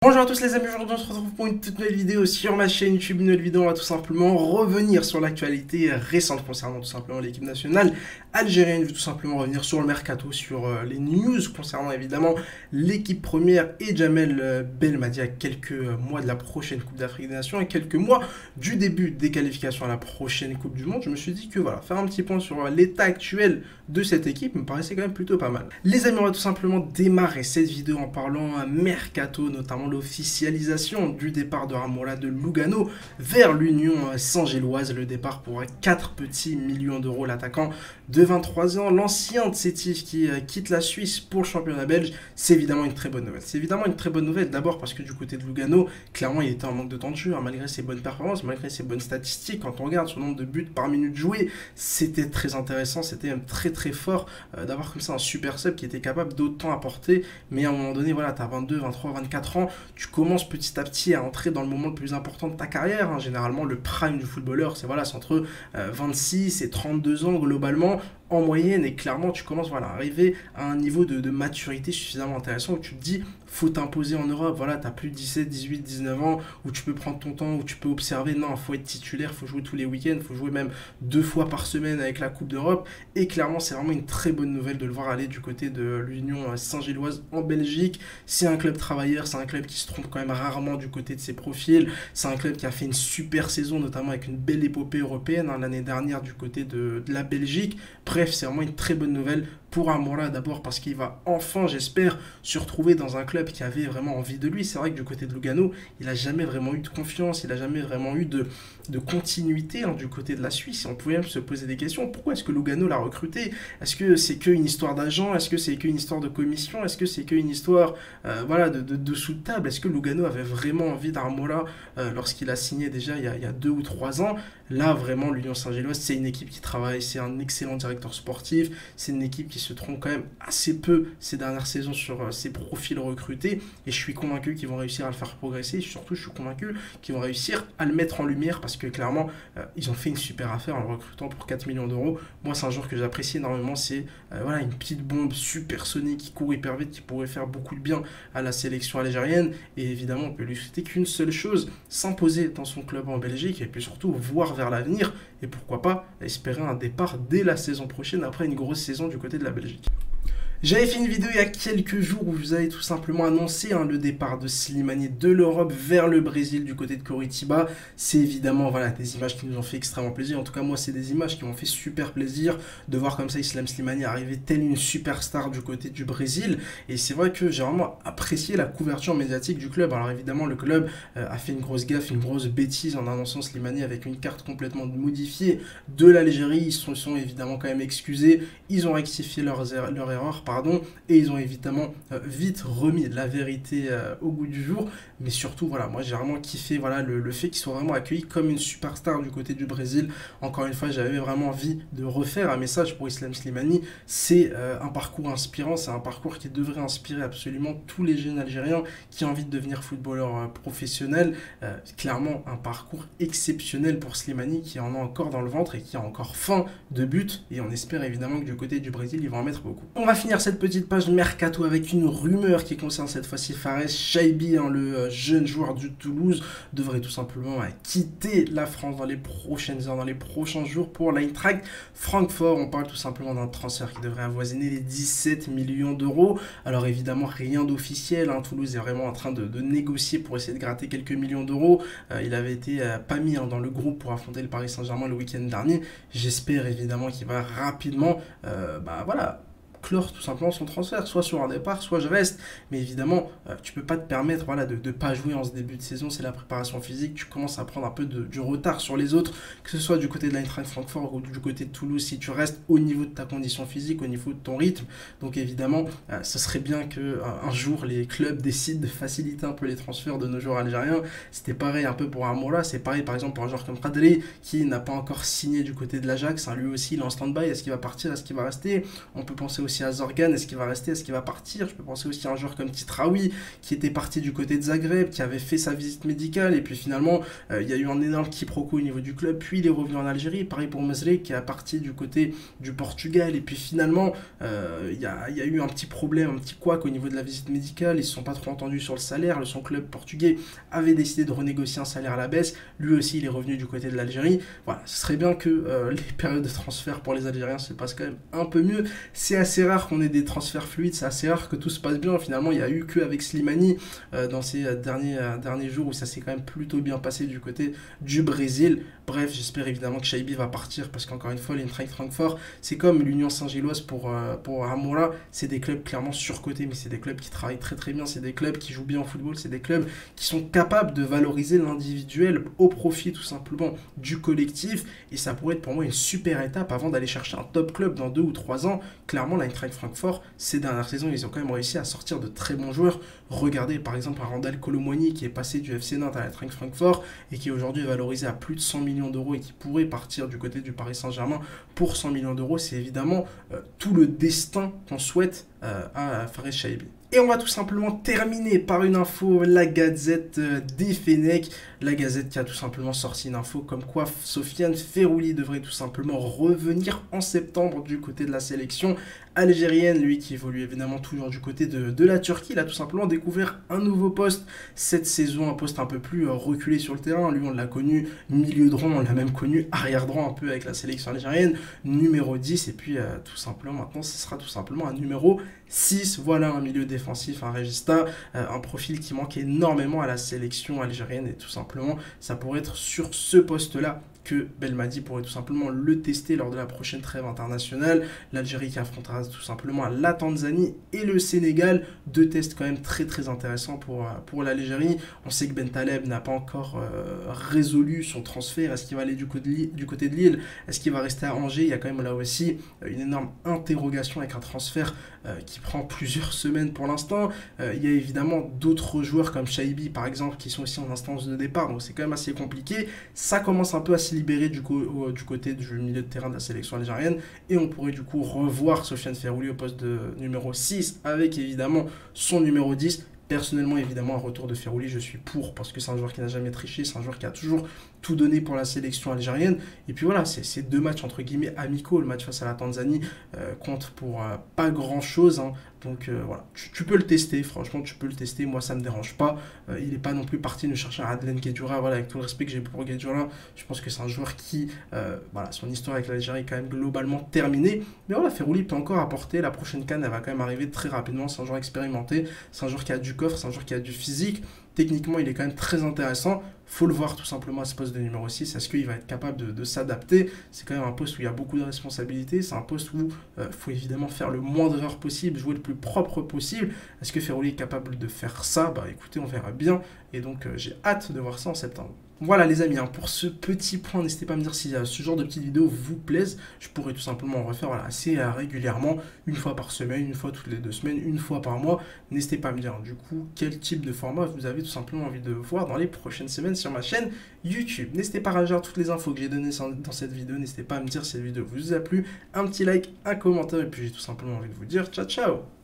Bonjour à tous les amis, aujourd'hui on se retrouve pour une toute nouvelle vidéo sur ma chaîne YouTube. Une nouvelle vidéo, on va tout simplement revenir sur l'actualité récente concernant tout simplement l'équipe nationale algérienne. Je vais tout simplement revenir sur le mercato, sur les news concernant évidemment l'équipe première et Djamel Belmadi à quelques mois de la prochaine Coupe d'Afrique des Nations et quelques mois du début des qualifications à la prochaine Coupe du Monde. Je me suis dit que voilà, faire un petit point sur l'état actuel de cette équipe me paraissait quand même plutôt pas mal. Les amis, on va tout simplement démarrer cette vidéo en parlant mercato, notamment l'officialisation du départ de Ramola de Lugano vers l'Union saint-géloise. Le départ pour 4 petits millions d'euros. L'attaquant de 23 ans, l'ancien Sétif qui quitte la Suisse pour le championnat belge, c'est évidemment une très bonne nouvelle. C'est évidemment une très bonne nouvelle, d'abord parce que du côté de Lugano, clairement il était en manque de temps de jeu, hein, malgré ses bonnes performances, malgré ses bonnes statistiques. Quand on regarde son nombre de buts par minute jouée, c'était très intéressant, c'était même très fort d'avoir comme ça un super sub qui était capable d'autant apporter. Mais à un moment donné, voilà, tu as 22, 23, 24 ans, tu commences petit à petit à entrer dans le moment le plus important de ta carrière, hein. Généralement, le prime du footballeur, c'est voilà, entre 26 et 32 ans globalement, en moyenne, et clairement, tu commences voilà, à arriver à un niveau de maturité suffisamment intéressant où tu te dis, faut t'imposer en Europe. Voilà, tu n'as plus 17, 18, 19 ans où tu peux prendre ton temps, où tu peux observer. Non, il faut être titulaire, il faut jouer tous les week-ends, il faut jouer même 2 fois par semaine avec la Coupe d'Europe. Et clairement, c'est vraiment une très bonne nouvelle de le voir aller du côté de l'Union saint-géloise en Belgique. C'est un club travailleur, c'est un club qui se trompe quand même rarement du côté de ses profils. C'est un club qui a fait une super saison, notamment avec une belle épopée européenne hein, l'année dernière du côté de la Belgique. Bref, c'est vraiment une très bonne nouvelle pour Amora, d'abord parce qu'il va enfin, j'espère, se retrouver dans un club qui avait vraiment envie de lui. C'est vrai que du côté de Lugano, il n'a jamais vraiment eu de confiance, il n'a jamais vraiment eu de continuité hein, du côté de la Suisse. Et on pouvait même se poser des questions. Pourquoi est-ce que Lugano l'a recruté? Est-ce que c'est qu'une histoire d'agent? Est-ce que c'est qu'une histoire de commission? Est-ce que c'est qu'une histoire voilà, de sous de table? Est-ce que Lugano avait vraiment envie d'Armola lorsqu'il a signé déjà il y a 2 ou 3 ans? Là, vraiment, l'Union saint-géloise, c'est une équipe qui travaille, c'est un excellent directeur sportif, c'est une équipe qui se trompe quand même assez peu ces dernières saisons sur ses profils recrutés, et je suis convaincu qu'ils vont réussir à le faire progresser, et surtout, je suis convaincu qu'ils vont réussir à le mettre en lumière, parce que clairement, ils ont fait une super affaire en le recrutant pour 4 millions d'euros. Moi, c'est un joueur que j'apprécie énormément, c'est voilà, une petite bombe supersonique qui court hyper vite, qui pourrait faire beaucoup de bien à la sélection algérienne, et évidemment, on peut lui souhaiter qu'une seule chose, s'imposer dans son club en Belgique, et puis surtout, voir vers l'avenir et pourquoi pas espérer un départ dès la saison prochaine après une grosse saison du côté de la Belgique. J'avais fait une vidéo il y a quelques jours où je vous avais tout simplement annoncé hein, le départ de Slimani de l'Europe vers le Brésil du côté de Coritiba. C'est évidemment voilà, des images qui nous ont fait extrêmement plaisir. En tout cas, moi, c'est des images qui m'ont fait super plaisir de voir comme ça Islam Slimani arriver telle une superstar du côté du Brésil. Et c'est vrai que j'ai vraiment apprécié la couverture médiatique du club. Alors évidemment, le club a fait une grosse gaffe, une grosse bêtise en annonçant Slimani avec une carte complètement modifiée de l'Algérie. Ils se sont évidemment quand même excusés. Ils ont rectifié leur erreur. Et ils ont évidemment vite remis la vérité au goût du jour. Mais surtout, voilà, moi j'ai vraiment kiffé voilà, le fait qu'ils soient vraiment accueillis comme une superstar du côté du Brésil. Encore une fois, j'avais vraiment envie de refaire un message pour Islam Slimani. C'est un parcours inspirant, c'est un parcours qui devrait inspirer absolument tous les jeunes Algériens qui ont envie de devenir footballeur professionnel. Clairement, un parcours exceptionnel pour Slimani qui en a encore dans le ventre et qui a encore faim de but. Et on espère évidemment que du côté du Brésil, ils vont en mettre beaucoup. On va finir cette petite page mercato avec une rumeur qui concerne cette fois-ci Fares Chaibi, hein, le jeune joueur du Toulouse, devrait tout simplement quitter la France dans les prochaines heures, dans les prochains jours pour l'Eintracht Francfort. On parle tout simplement d'un transfert qui devrait avoisiner les 17 millions d'euros. Alors évidemment, rien d'officiel, hein. Toulouse est vraiment en train de négocier pour essayer de gratter quelques millions d'euros. Il avait été pas mis hein, dans le groupe pour affronter le Paris Saint-Germain le week-end dernier. J'espère évidemment qu'il va rapidement voilà, clore tout simplement son transfert, soit sur un départ, soit je reste. Mais évidemment, tu peux pas te permettre voilà, de ne pas jouer en ce début de saison, c'est la préparation physique, tu commences à prendre un peu du retard sur les autres, que ce soit du côté de l'Eintracht Francfort ou du côté de Toulouse, si tu restes au niveau de ta condition physique, au niveau de ton rythme. Donc évidemment, ce serait bien qu'un jour les clubs décident de faciliter un peu les transferts de nos joueurs algériens. C'était pareil un peu pour Amoura, c'est pareil par exemple pour un joueur comme Kadri, qui n'a pas encore signé du côté de l'Ajax, hein, lui aussi il est en stand-by, est-ce qu'il va partir, est-ce qu'il va rester? On peut penser aussi aussi à Zorgan, est-ce qu'il va rester, est-ce qu'il va partir? Je peux penser aussi à un joueur comme Titraoui, qui était parti du côté de Zagreb, qui avait fait sa visite médicale, et puis finalement, il y a eu un énorme quiproquo au niveau du club, puis il est revenu en Algérie. Pareil pour Mesrek, qui est parti du côté du Portugal, et puis finalement, il y a eu un petit problème, un petit couac au niveau de la visite médicale, ils ne se sont pas trop entendus sur le salaire, son club portugais avait décidé de renégocier un salaire à la baisse, lui aussi il est revenu du côté de l'Algérie. Voilà, ce serait bien que les périodes de transfert pour les Algériens se passent quand même un peu mieux. C'est assez rare qu'on ait des transferts fluides, c'est assez rare que tout se passe bien. Finalement, il n'y a eu qu'avec Slimani dans ces derniers jours où ça s'est quand même plutôt bien passé du côté du Brésil. Bref, j'espère évidemment que Shaibi va partir parce qu'encore une fois, l'Eintracht Francfort, c'est comme l'Union Saint-Gilloise pour Amoura, c'est des clubs clairement surcotés, mais c'est des clubs qui travaillent très très bien, c'est des clubs qui jouent bien au football, c'est des clubs qui sont capables de valoriser l'individuel au profit tout simplement du collectif, et ça pourrait être pour moi une super étape avant d'aller chercher un top club dans 2 ou 3 ans. Clairement, l'Eintracht Francfort, ces dernières saisons, ils ont quand même réussi à sortir de très bons joueurs. Regardez par exemple un Randal Colomwani qui est passé du FC Nantes à l'Eintracht Francfort et qui est aujourd'hui valorisé à plus de 100 millions d'euros et qui pourrait partir du côté du Paris Saint-Germain pour 100 millions d'euros. C'est évidemment tout le destin qu'on souhaite à Fares Shaibi. Et on va tout simplement terminer par une info, la Gazette des Fennecs. La Gazette qui a tout simplement sorti une info comme quoi Sofiane Ferrouli devrait tout simplement revenir en septembre du côté de la sélection algérienne. Lui qui évolue évidemment toujours du côté de la Turquie. Il a tout simplement découvert un nouveau poste cette saison, un poste un peu plus reculé sur le terrain. Lui on l'a connu milieu droit, on l'a même connu arrière droit un peu avec la sélection algérienne, numéro 10. Et puis tout simplement maintenant ce sera tout simplement un numéro 6. Voilà un milieu défensif, un Regista, un profil qui manque énormément à la sélection algérienne, et tout simplement ça pourrait être sur ce poste là que Belmadi pourrait tout simplement le tester lors de la prochaine trêve internationale. L'Algérie qui affrontera tout simplement la Tanzanie et le Sénégal. 2 tests quand même très très intéressants pour l'Algérie. On sait que Bentaleb n'a pas encore résolu son transfert. Est-ce qu'il va aller du côté de Lille? Est-ce qu'il va rester à Angers? Il y a quand même là aussi une énorme interrogation avec un transfert qui prend plusieurs semaines pour l'instant. Il y a évidemment d'autres joueurs comme Shaibi par exemple qui sont aussi en instance de départ, donc c'est quand même assez compliqué. Ça commence un peu à se libéré du côté du milieu de terrain de la sélection algérienne, et on pourrait du coup revoir Sofiane Ferrouli au poste de numéro 6 avec évidemment son numéro 10. Personnellement, évidemment, un retour de Ferrouli, je suis pour, parce que c'est un joueur qui n'a jamais triché, c'est un joueur qui a toujours tout donné pour la sélection algérienne. Et puis voilà, c'est 2 matchs entre guillemets amicaux. Le match face à la Tanzanie compte pour pas grand-chose, hein. Donc voilà, tu peux le tester, franchement, tu peux le tester. Moi, ça me dérange pas. Il n'est pas non plus parti de chercher un Adlen Guedioura. Voilà, avec tout le respect que j'ai pour Guedioura, je pense que c'est un joueur qui, voilà, son histoire avec l'Algérie est quand même globalement terminée. Mais voilà, Ferrouli peut encore apporter. La prochaine CAN, elle va quand même arriver très rapidement. C'est un joueur expérimenté, c'est un joueur qui a du coffre, c'est un joueur qui a du physique. Techniquement, il est quand même très intéressant. Faut le voir tout simplement à ce poste de numéro 6. Est-ce qu'il va être capable de s'adapter? C'est quand même un poste où il y a beaucoup de responsabilités. C'est un poste où il faut évidemment faire le moins d'erreurs possible, jouer le plus propre possible. Est-ce que Ferrouli est capable de faire ça? Bah écoutez, on verra bien. Et donc, j'ai hâte de voir ça en septembre. Voilà les amis, hein, pour ce petit point, n'hésitez pas à me dire si ce genre de petites vidéos vous plaisent. Je pourrais tout simplement en refaire assez régulièrement, une fois par semaine, une fois toutes les 2 semaines, une fois par mois. N'hésitez pas à me dire du coup quel type de format vous avez tout simplement envie de voir dans les prochaines semaines sur ma chaîne YouTube. N'hésitez pas à réagir à toutes les infos que j'ai données dans cette vidéo. N'hésitez pas à me dire si cette vidéo vous a plu, un petit like, un commentaire, et puis j'ai tout simplement envie de vous dire ciao ciao.